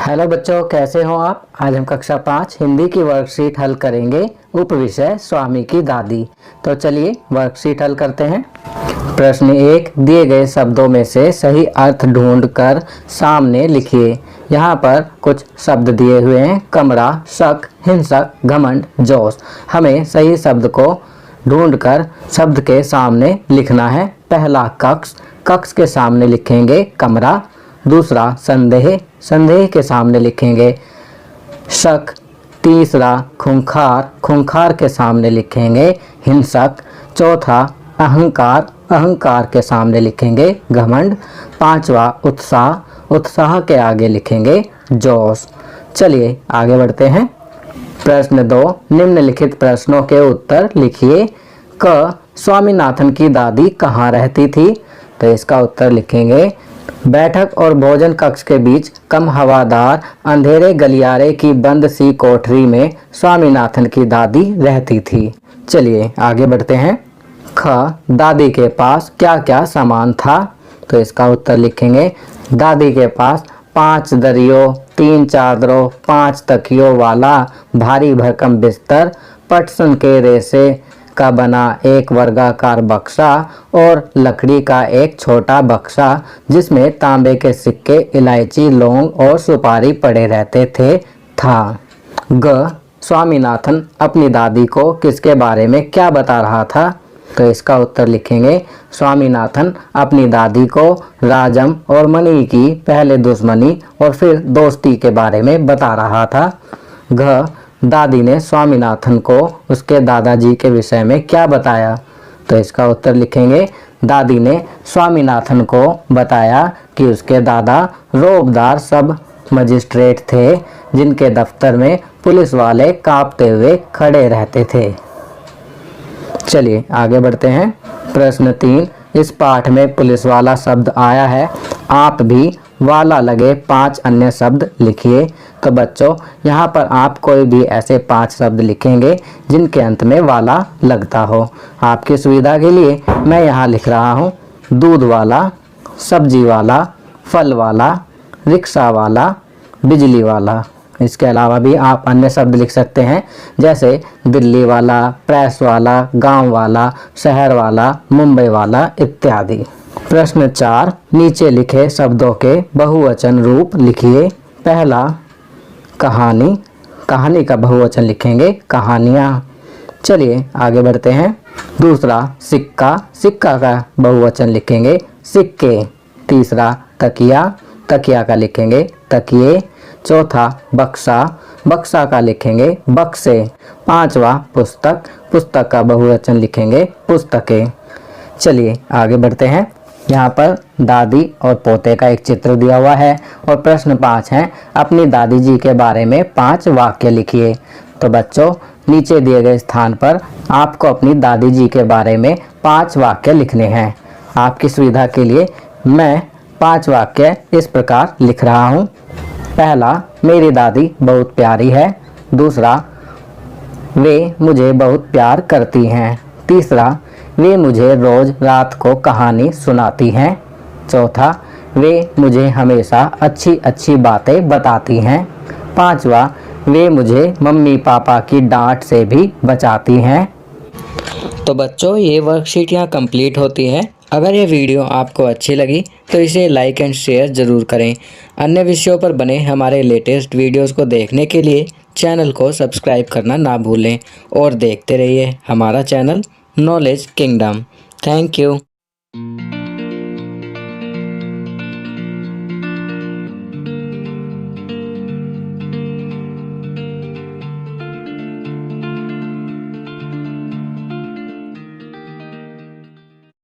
Hello बच्चों, कैसे हो आप। आज हम कक्षा 5 हिंदी की वर्कशीट हल करेंगे। उप विषय स्वामी की दादी। तो चलिए वर्कशीट हल करते हैं। प्रश्न 1, दिए गए शब्दों में से सही अर्थ ढूंढकर सामने लिखिए। यहाँ पर कुछ शब्द दिए हुए हैं, कमरा, शक, हिंसक, घमंड, जोश। हमें सही शब्द को ढूंढकर शब्द के सामने लिखना है। पहला कक्ष, कक्ष के सामने लिखेंगे कमरा। दूसरा संदेह, संदेह के सामने लिखेंगे शक। तीसरा खूंखार, खूंखार के सामने लिखेंगे हिंसक। चौथा अहंकार, अहंकार के सामने लिखेंगे घमंड। पांचवा उत्साह, उत्साह के आगे लिखेंगे जोश। चलिए आगे बढ़ते हैं। प्रश्न 2, निम्नलिखित प्रश्नों के उत्तर लिखिए। क, स्वामीनाथन की दादी कहाँ रहती थी। तो इसका उत्तर लिखेंगे बैठक और भोजन कक्ष के बीच कम हवादार अंधेरे गलियारे की बंद सी कोठरी में स्वामीनाथन की दादी रहती थी। चलिए आगे बढ़ते हैं। ख, दादी के पास क्या क्या सामान था। तो इसका उत्तर लिखेंगे दादी के पास 5 दरियों, 3 चादरों, 5 तकियों वाला भारी भरकम बिस्तर, पटसन के रेशे का बना एक वर्गाकार बक्सा और लकड़ी का एक छोटा बक्सा जिसमें तांबे के सिक्के, इलायची, लौंग और सुपारी पड़े रहते थे था। ग, स्वामीनाथन अपनी दादी को किसके बारे में क्या बता रहा था। तो इसका उत्तर लिखेंगे स्वामीनाथन अपनी दादी को राजम और मणि की पहले दुश्मनी और फिर दोस्ती के बारे में बता रहा था। घ, दादी ने स्वामीनाथन को उसके दादाजी के विषय में क्या बताया। तो इसका उत्तर लिखेंगे दादी ने स्वामीनाथन को बताया कि उसके दादा रौबदार सब मजिस्ट्रेट थे जिनके दफ्तर में पुलिस वाले कांपते हुए खड़े रहते थे। चलिए आगे बढ़ते हैं। प्रश्न 3, इस पाठ में पुलिस वाला शब्द आया है, आप भी वाला लगे 5 अन्य शब्द लिखिए। तो बच्चों यहाँ पर आप कोई भी ऐसे 5 शब्द लिखेंगे जिनके अंत में वाला लगता हो। आपकी सुविधा के लिए मैं यहाँ लिख रहा हूँ दूध वाला, सब्जी वाला, फल वाला, रिक्शा वाला, बिजली वाला। इसके अलावा भी आप अन्य शब्द लिख सकते हैं जैसे दिल्ली वाला, प्रेस वाला, गांव वाला, शहर वाला, मुंबई वाला इत्यादि। प्रश्न 4, नीचे लिखे शब्दों के बहुवचन रूप लिखिए। पहला कहानी, कहानी का बहुवचन लिखेंगे कहानियाँ। चलिए आगे बढ़ते हैं। दूसरा सिक्का, सिक्का का बहुवचन लिखेंगे सिक्के। तीसरा तकिया, तकिया का लिखेंगे तकिए। चौथा बक्सा, बक्सा का लिखेंगे बक्से। पांचवा पुस्तक, पुस्तक का बहुवचन लिखेंगे पुस्तकें। चलिए आगे बढ़ते हैं। यहाँ पर दादी और पोते का एक चित्र दिया हुआ है और प्रश्न 5 है, अपनी दादी जी के बारे में 5 वाक्य लिखिए। तो बच्चों नीचे दिए गए स्थान पर आपको अपनी दादी जी के बारे में 5 वाक्य लिखने हैं। आपकी सुविधा के लिए मैं 5 वाक्य इस प्रकार लिख रहा हूँ। पहला, मेरी दादी बहुत प्यारी है। दूसरा, वे मुझे बहुत प्यार करती हैं। तीसरा, वे मुझे रोज रात को कहानी सुनाती हैं। चौथा, वे मुझे हमेशा अच्छी अच्छी बातें बताती हैं। पांचवा, वे मुझे मम्मी पापा की डांट से भी बचाती हैं। तो बच्चों ये वर्कशीट यहाँ कंप्लीट होती है। अगर ये वीडियो आपको अच्छी लगी तो इसे लाइक एंड शेयर ज़रूर करें। अन्य विषयों पर बने हमारे लेटेस्ट वीडियोस को देखने के लिए चैनल को सब्सक्राइब करना ना भूलें और देखते रहिए हमारा channel knowledge kingdom. Thank you.